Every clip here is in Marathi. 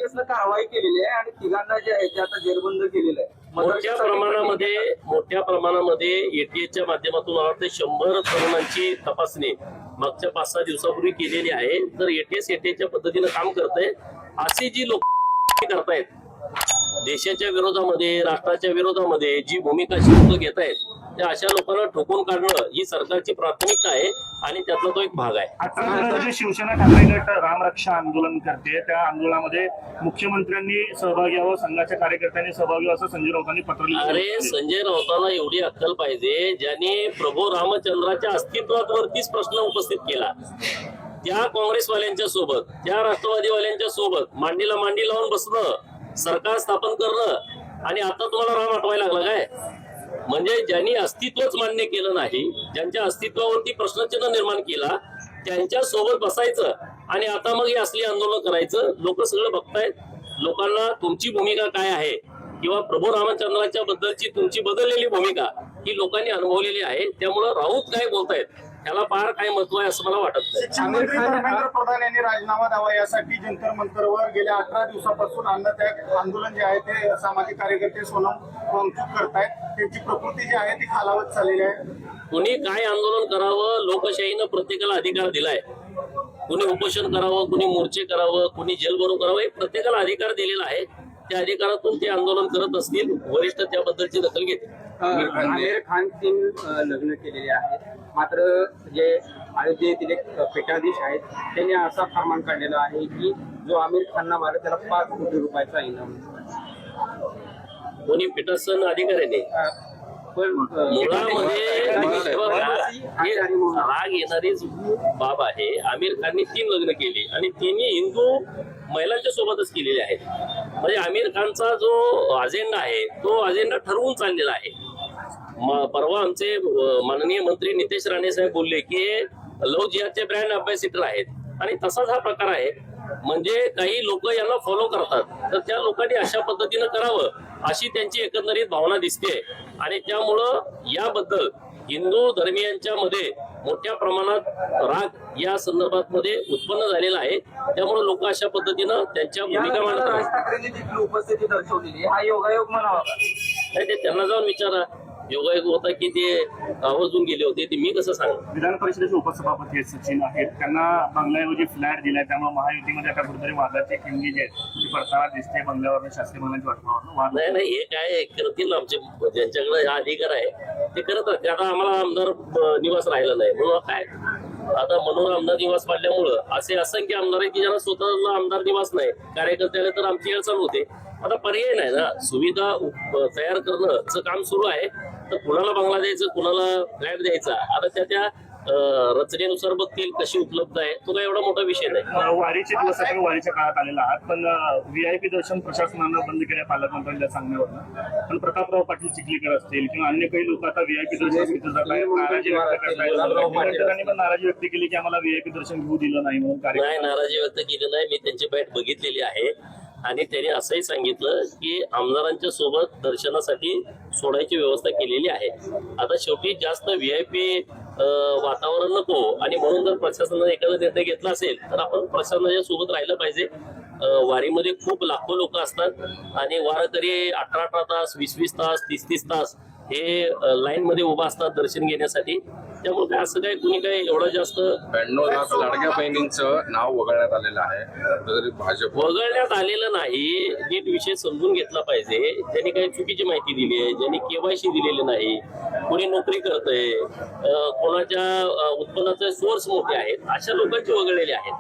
केसला कारवाई केलेली आहे आणि तिघांना जे आहे ते आता जेरबंद केलेलं आहे. मोठ्या प्रमाणामध्ये एटीएसच्या माध्यमातून मला वाटतं 100 तरुणांची तपासणी मागच्या 5-6 दिवसापूर्वी केलेली आहे. जर एटीएसच्या पद्धतीनं काम करतंय अशी जी लोक करतायत देशाच्या विरोधामध्ये, राष्ट्राच्या विरोधामध्ये जी भूमिका लोक घेत आहेत त्या अशा लोकांना ठोकून काढणं ही सरकारची प्राथमिकता आहे आणि त्यातला तो एक भाग आहे. 18 जे शिवसेना ठाकरे गट रामरक्षा आंदोलन करते त्या आंदोलनामध्ये मुख्यमंत्र्यांनी सहभागी व्हावं, संघाच्या कार्यकर्त्यांनी सहभागी व्हावं असं संजय राऊतांनी पत्र लिहिलं. अरे संजय राऊतांना एवढी अक्कल पाहिजे ज्यांनी प्रभू रामचंद्राच्या अस्तित्वावरतीच प्रश्न उपस्थित केला. त्या काँग्रेसवाल्यांच्या सोबत, त्या राष्ट्रवादीवाल्यांच्या सोबत मांडीला मांडी लावून बसणं, सरकार स्थापन करणं आणि आता तुम्हाला राम आठवायला लागला काय? म्हणजे ज्यांनी अस्तित्वच मान्य केलं नाही, ज्यांच्या अस्तित्वावरती प्रश्नचिन्ह निर्माण केला त्यांच्या सोबत बसायचं आणि आता मग हे असली आंदोलन करायचं. लोक सगळं बघतायत. लोकांना तुमची भूमिका काय आहे किंवा प्रभू रामचंद्राच्या बद्दलची तुमची बदललेली भूमिका ही लोकांनी अनुभवलेली आहे. त्यामुळं राऊत काय बोलतायत त्याला फार काय महत्व आहे असं मला वाटत नाही. मंत्री धर्मेंद्र प्रधान यांनी राजीनामा द्यावा यासाठी जंतर मंतरवर गेल्या 18 दिवसापासून अन्नत्याग आंदोलन जे आहे ते सामाजिक कार्यकर्ते सोनम वांगचूक करतायत. त्यांची प्रकृती जी आहे ती खालावत चाललेली आहे. कुणी काय आंदोलन करावं, लोकशाहीनं प्रत्येकाला अधिकार दिलाय. कुणी उपोषण करावं, कुणी मोर्चे करावं, कुणी जेल भरू करावं, हे प्रत्येकाला अधिकार दिलेला आहे. त्या अधिकारातून ते आंदोलन करत असतील. वरिष्ठ त्याबद्दलची दखल घेतील. आमिर खान 3 लग्न केलेले आहेत, मात्र जे अयोध्येतील एक पीठाधीश आहेत त्यांनी असा फरमान काढलेला आहे की जो आमिर खानना मारे त्याला 5 कोटी रुपयाचा इनाम. कोणी पीठासन अधिकाऱ्याने मुळामध्ये राग येणारीच बाब आहे. आमिर खानने 3 लग्न केली आणि तिन्ही हिंदू महिलांच्या सोबतच केलेले आहेत. म्हणजे आमिर खानचा जो अजेंडा आहे तो अजेंडा ठरवून चाललेला आहे. परवा आमचे माननीय मंत्री नितेश राणे साहेब बोलले की लव्ह जिहादचे ब्रँड अँबॅसिडर आहेत आणि तसाच हा प्रकार आहे. म्हणजे काही लोक यांना फॉलो करतात तर त्या लोकांनी अशा पद्धतीनं करावं अशी त्यांची एकंदरीत भावना दिसते आणि त्यामुळं याबद्दल हिंदू धर्मीयांच्या मध्ये मोठ्या प्रमाणात राग या संदर्भात मध्ये उत्पन्न झालेला आहे. त्यामुळे लोक अशा पद्धतीनं त्यांच्या भूमिका मांडतात. राज ठाकरेंनी देखील उपस्थिती दर्शवलेली हा योगायोग म्हणावा. नाही ते त्यांना जाऊन विचारा. योगायोग होता की ते आवर्जून गेले होते ते मी कसं सांगू. विधान परिषदेचे उपसभापती आहेत सचिन आहेत, त्यांना बंगल्याऐवजी फ्लॅट दिलाय. त्यामुळे महायुतीमध्ये आता कुठेतरी वादाची खिंडी जी आहे ती पडताना दिसते. बंगल्यावर शासकीय बंगल्याची वाटपावर नाही हे काय करतील आमचे ज्यांच्याकडे हा अधिकार आहे ते करत असते. आता आम्हाला आमदार निवास राहिला नाही म्हणून काय आता म्हणून आमदार निवास पाडल्यामुळं असे असंख्य आमदार आहेत की ज्यांना स्वतःला आमदार निवास नाही. कार्यकर्त्याला तर आमची वेळ चालू होते. आता पर्याय नाही ना. सुविधा तयार करणं काम सुरू आहे. तर कुणाला बंगला द्यायचं, कुणाला फ्लॅट द्यायचा, आता त्या रचनेनुसार बघतील कशी उपलब्ध आहे. तो काय एवढा मोठा विषय नाही. वारीचे दिवस आपण वारीच्या काळात आलेला आहात, पण व्हीआयपी दर्शन प्रशासनानं बंद केल्या पालकमंत्र्यांच्या सांगण्यावरनं. पण प्रतापराव पाटील चिखलीकर असतील किंवा अन्य काही लोक आता व्हीआयपी दर्शन घेतलं जात आहेत, नाराजी व्यक्त करतायत. त्यांनी पण नाराजी व्यक्त केली की आम्हाला व्हीआयपी दर्शन घेऊ दिलं नाही म्हणून. नाही नाराजी व्यक्त केली नाही. मी त्यांची बॅट बघितलेली आहे आणि त्यांनी असंही सांगितलं की आमदारांच्या सोबत दर्शनासाठी सोडायची व्यवस्था केलेली आहे. आता शेवटी जास्त व्हीआयपी वातावरण नको आणि म्हणून जर प्रशासनाने एखादा निर्णय घेतला असेल तर आपण प्रशासनाच्या सोबत राहिलं पाहिजे. वारीमध्ये खूप लाखो लोक असतात आणि वारकरी 18 तास, 20 तास, 30 तास हे लाईन मध्ये उभा असतात दर्शन घेण्यासाठी. त्यामुळे काय असं काय कुणी काय एवढं जास्त 92 लाख लाडक्या बहिणींचं नाव वगळण्यात आलेलं आहे. भाजप वगळण्यात आलेलं नाही. नीट विषय समजून घेतला पाहिजे. ज्यांनी काही चुकीची माहिती दिली आहे, ज्यांनी केवायसी दिलेली नाही, कोणी नोकरी करतंय, कोणाच्या उत्पन्नाचे सोर्स मोठे आहेत, अशा लोकांची वगळलेली आहेत.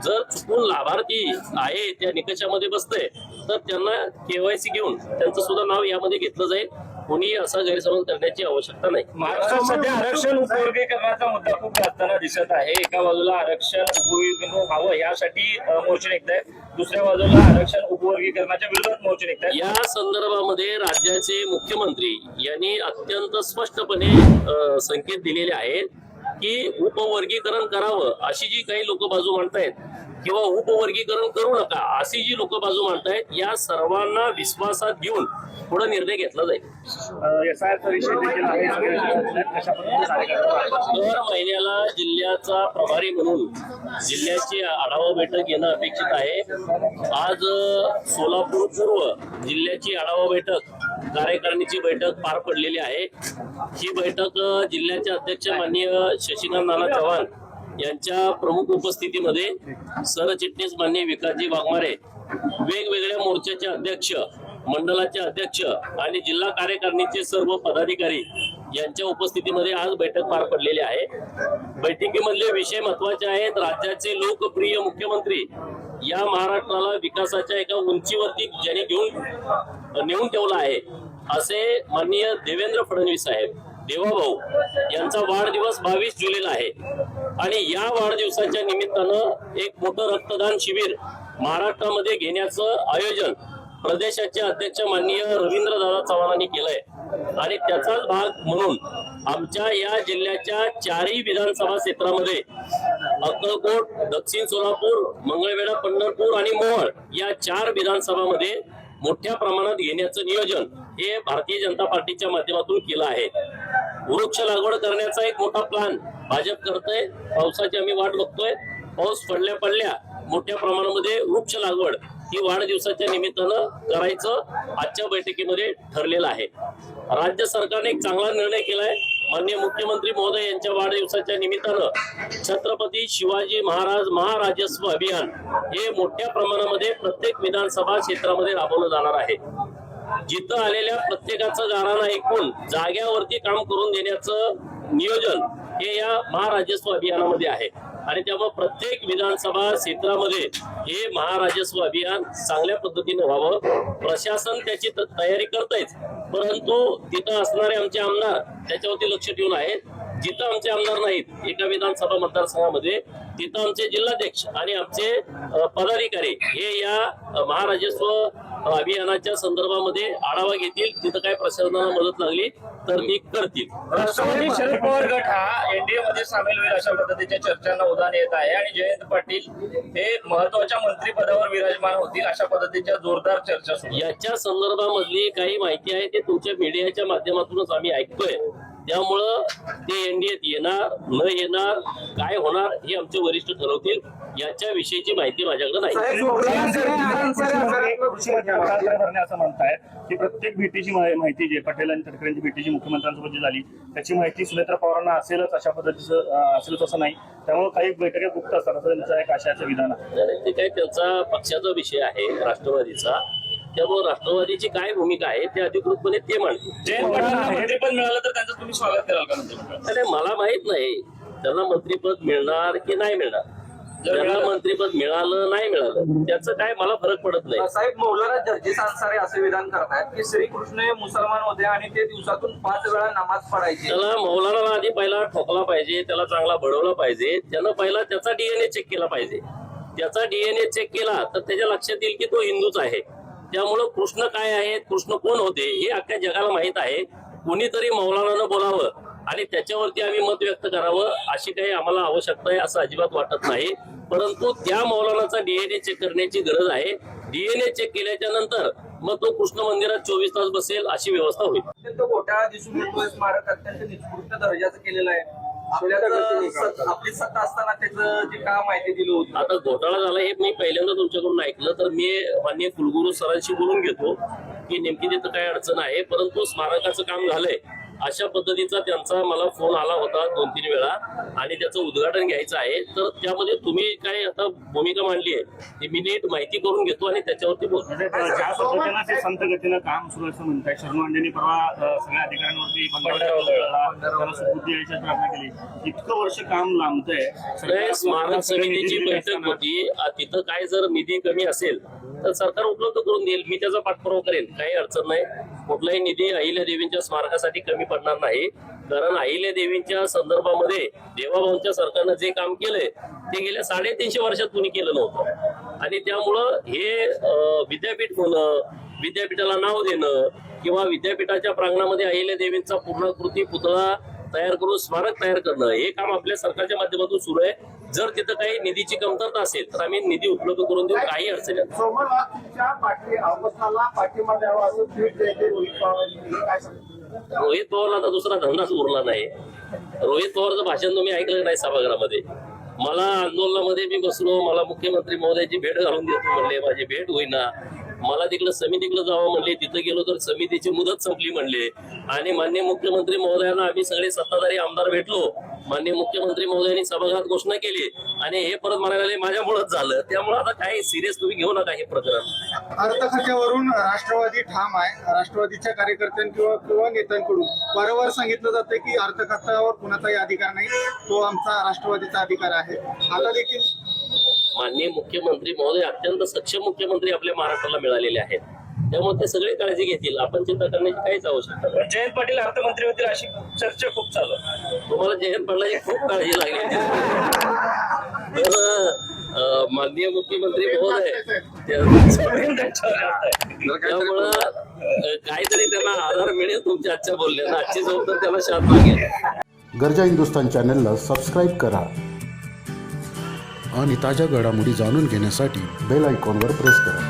जर चुकून लाभार्थी आहे त्या निकषामध्ये बसतंय तर त्यांना केवायसी घेऊन त्यांचं सुद्धा नाव यामध्ये घेतलं जाईल. कोणी असा गैरसमज करण्याची आवश्यकता नाही. महाराष्ट्रात सध्या आरक्षण उपवर्गीकरणाचा मुद्दा खूप गाजताना दिसत आहे. एका बाजूला आरक्षण उपवर्गीकरण व्हावं यासाठी मोर्चे निघतायत, दुसऱ्या बाजूला आरक्षण उपवर्गीकरणाच्या विरोधात मोर्चे निघतायत. या संदर्भामध्ये राज्याचे मुख्यमंत्री यांनी अत्यंत स्पष्टपणे संकेत दिलेले आहेत की उपवर्गीकरण करावं अशी जी काही लोक बाजू मांडतायत किंवा उपवर्गीकरण करू नका अशी जी लोक बाजू मांडतायत, या सर्वांना विश्वासात घेऊन पुढे निर्णय घेतला जाईल. SIR चा विषय देखील आहे. कशा पद्धतीने कार्यक्रम दर महिन्याला जिल्ह्याचा प्रभारी म्हणून जिल्ह्याची आढावा बैठक घेणं अपेक्षित आहे. आज सोलापूर पूर्व जिल्ह्याची आढावा बैठक, कार्यकारिणीची बैठक पार पडलेली आहे. ही बैठक जिल्ह्याचे अध्यक्ष माननीय शशिकांत नाना चव्हाण यांच्या प्रमुख उपस्थितीमध्ये सरचिटणीस माननीय विकासजी वाघमारे, वेगवेगळ्या मोर्चाचे अध्यक्ष, मंडळाचे अध्यक्ष आणि जिल्हा कार्यकारिणीचे सर्व पदाधिकारी यांच्या उपस्थितीमध्ये आज बैठक पार पडलेली आहे. बैठकीमधले विषय महत्वाचे आहेत. राज्याचे लोकप्रिय मुख्यमंत्री या महाराष्ट्राला विकासाच्या एका उंचीवरती ज्यांनी नेऊन ठेवला आहे असे माननीय देवेंद्र फडणवीस साहेब, देवाभाऊ यांचा वाढदिवस 22 जुलैला आहे आणि या वाढदिवसाच्या निमित्तानं एक मोठं रक्तदान शिबिर महाराष्ट्रामध्ये घेण्याचं आयोजन प्रदेशाचे अध्यक्ष माननीय रवींद्रदादा चव्हाणांनी केलंय आणि त्याचाच भाग म्हणून आमच्या या जिल्ह्याच्या 4ही विधानसभा क्षेत्रामध्ये अक्कलकोट, दक्षिण सोलापूर, मंगळवेढा, पंढरपूर आणि मोहोळ या 4 विधानसभामध्ये मोठ्या प्रमाणात घेण्याचं नियोजन हे भारतीय जनता पार्टीच्या माध्यमातून केलं आहे. वृक्ष लागवड करण्याचा एक मोठा प्लॅन भाजप करतोय. पावसाची आम्ही वाट बघतोय. पाऊस पडल्या मोठ्या प्रमाणामध्ये वृक्ष लागवड ही वाढदिवसाच्या निमित्तानं करायचं आजच्या बैठकीमध्ये ठरलेलं आहे. राज्य सरकारने एक चांगला निर्णय केलाय. माननीय मुख्यमंत्री महोदय यांच्या वाढदिवसाच्या निमित्तानं छत्रपती शिवाजी महाराज महाराजस्व अभियान हे मोठ्या प्रमाणामध्ये प्रत्येक विधानसभा क्षेत्रामध्ये राबवलं जाणार आहे. जिथं आलेल्या प्रत्येकाचं गाऱ्हाण ऐकून जाग्यावरती काम करून देण्याचं नियोजन हे या महाराजस्व अभियानामध्ये आहे आणि त्यामुळे प्रत्येक विधानसभा क्षेत्रामध्ये हे महाराजस्व अभियान चांगल्या पद्धतीने व्हावं. प्रशासन त्याची तयारी करतायच, परंतु तिथं असणारे आमचे आमदार त्याच्यावरती लक्ष ठेवून आहेत. जिथं आमचे आमदार नाहीत एका विधानसभा मतदारसंघामध्ये, तिथं आमचे जिल्हाध्यक्ष आणि आमचे पदाधिकारी हे या महाराजस्व अभियानाच्या संदर्भामध्ये आढावा घेतील. तिथं काय प्रशासनाला मदत लागली तर ती करतील. राष्ट्रवादी शरद पवार गट हा एनडीए मध्ये सामील होईल अशा पद्धतीच्या चर्चांना उधाण येत आहे आणि जयंत पाटील हे महत्वाच्या मंत्रिपदावर विराजमान होतील अशा पद्धतीच्या जोरदार चर्चा सुरू आहेत. याच्या संदर्भामधली काही माहिती आहे ते तुमच्या मीडियाच्या माध्यमातूनच आम्ही ऐकतोय. त्यामुळं ते एनडीएत येणार न येणार काय होणार हे आमचे वरिष्ठ ठरवतील. याच्या विषयीची माहिती माझ्याकडे नाही. असं म्हणताय की प्रत्येक भेटीची माहिती जी पटेल आणि तटकरेंची भेटीची मुख्यमंत्र्यांसोबत जी झाली त्याची माहिती सुनेत्रा पवारांना असेलच अशा पद्धतीचं असेलच असं नाही. त्यामुळे काही बैठका गुप्त असतात असं त्यांचं एक आशयाचं विधान आहे. ते काय त्यांचा पक्षाचा विषय आहे राष्ट्रवादीचा. त्यामुळे राष्ट्रवादीची काय भूमिका आहे ते अधिकृतपणे ते मांडतील. जयंत पाटलांना मंत्रिपद मिळालं तर त्यांचं तुम्ही स्वागत कराल का मंत्रिपद? अरे मला माहित नाही त्यांना मंत्रिपद मिळणार की नाही मिळणार. त्यांना मंत्रिपद मिळालं नाही मिळालं त्याचं काय मला फरक पडत नाही. साहेब, मौलाना जर्जिस अन्सारी असे विधान करतात की श्रीकृष्ण हे मुसलमान होते आणि ते दिवसातून 5 वेळा नमाज पडायचे. त्याला मौलानाला आधी पहिला ठोकला पाहिजे, त्याला चांगला बडवला पाहिजे. त्यानं पहिला त्याचा डीएनए चेक केला पाहिजे. त्याचा डीएनए चेक केला तर त्याच्या लक्षात येईल की तो हिंदूच आहे. त्यामुळं कृष्ण काय आहेत, कृष्ण कोण होते हे अख्ख्या जगाला माहित आहे. कुणीतरी मौलानानं बोलावं आणि त्याच्यावरती आम्ही मत व्यक्त करावं अशी काही आम्हाला आवश्यकता आहे असं अजिबात वाटत नाही. परंतु त्या मौलानाचा डीएनए चेक करण्याची गरज आहे. डीएनए चेक केल्याच्या नंतर मग तो कृष्ण मंदिरात 24 तास बसेल अशी व्यवस्था होईल. अत्यंत घोटाळा दिसून येतोय. स्मारक अत्यंत निकृष्ट दर्जाचं केलेलं आहे. आपली सत्ता असताना त्याचं जे काम आहे ते दिलं होतं. आता घोटाळा झाला हे मी पहिल्यांदा तुमच्याकडून ऐकलं तर मी माननीय कुलगुरू सरांशी बोलून घेतो की नेमकी तिथं काय अडचण आहे. परंतु स्मारकाचं काम झालंय अशा पद्धतीचा त्यांचा मला फोन आला होता 2-3 वेळा आणि त्याचं उद्घाटन घ्यायचं आहे. तर त्यामध्ये तुम्ही काय आता भूमिका मांडली आहे ती मी नीट माहिती करून घेतो आणि त्याच्यावरती बोलतो. ज्या पद्धतीनं ते संत गतीनं काम सुरू असं म्हणताय. शर्मा अंडेंनी परवा सगळ्या अधिकाऱ्यांवरती त्याला सुपूर्दी द्यायची प्रार्थना केली. इतकं वर्ष काम लांबतंय. स्मारक समितीची बैठक होती. तिथं काय जर निधी कमी असेल तर सरकार उपलब्ध करून देईल. मी त्याचा पाठपुरावा करेन. काही अडचण नाही. कुठलाही निधी अहिल्या देवींच्या स्मारकासाठी कमी पडणार नाही. कारण अहिल्या देवींच्या संदर्भामध्ये देवाभाऊंच्या सरकारनं जे काम केलंय ते गेल्या 350 वर्षात कुणी केलं नव्हतं. आणि त्यामुळं हे विद्यापीठ होणं, विद्यापीठाला नाव देणं किंवा विद्यापीठाच्या प्रांगणामध्ये अहिल्या देवींचा पूर्णाकृती पुतळा तयार करून स्मारक तयार करणं हे काम आपल्या सरकारच्या माध्यमातून सुरू आहे. जर तिथं काही निधीची कमतरता असेल तर आम्ही निधी उपलब्ध करून देऊ, काही अडचण नाही. सोमन वाघच्या अवस्थाला पाठिंबा द्यावा असं ट्विट द्यायचे रोहित पवारांनी, काय सांगतो? रोहित पवारला आता दुसरा धंदाच उरला नाही. रोहित पवारचं भाषण तुम्ही ऐकलं नाही सभागृहामध्ये? मला आंदोलनामध्ये मी बसलो, मला मुख्यमंत्री महोदयाची भेट घालून देतो म्हणले, माझी भेट होईना. मला तिकडं समितीकडे जावं म्हणले, तिथं गेलो तर समितीची मुदत संपली म्हणले. आणि माननीय मुख्यमंत्री महोदयांना आम्ही सगळे सत्ताधारी आमदार भेटलो. माननीय मुख्यमंत्री महोदयांनी सभागृहात घोषणा केली आणि हे परत म्हणायला माझ्यामुळेच झालं. त्यामुळे आता काही सिरियस तुम्ही घेऊ नका हे प्रकरण. अर्थखात्यावरून राष्ट्रवादी ठाम आहे. राष्ट्रवादीच्या कार्यकर्त्यांनी किंवा नेत्यांकडून वारंवार सांगितलं जातं की अर्थखात्यावर कुणाचाही अधिकार नाही, तो आमचा राष्ट्रवादीचा अधिकार आहे. आता देखील माननीय मुख्यमंत्री महोदय अत्यंत सक्षम मुख्यमंत्री आपल्या महाराष्ट्राला मिळालेले आहेत, त्यामुळे ते सगळे काळजी घेतील. आपण चिंता करण्याची काहीच आवश्यकता नाही. जयंत पाटील अर्थमंत्री होतील अशी चर्चा खूप चालू आहे. तुम्हाला जयंत पाटलाची खूप काळजी लागली. तर माननीय मुख्यमंत्री महोदय त्यामुळं काहीतरी त्यांना आधार मिळेल तुमच्या आजच्या बोलण्याला. आजची जबाबदारी त्यांना शांत लागेल. गरजा हिंदुस्तान चॅनलला सबस्क्राईब करा आणि ताज्या घडामोडी जाणून घेण्यासाठी बेल आयकॉनवर प्रेस करा.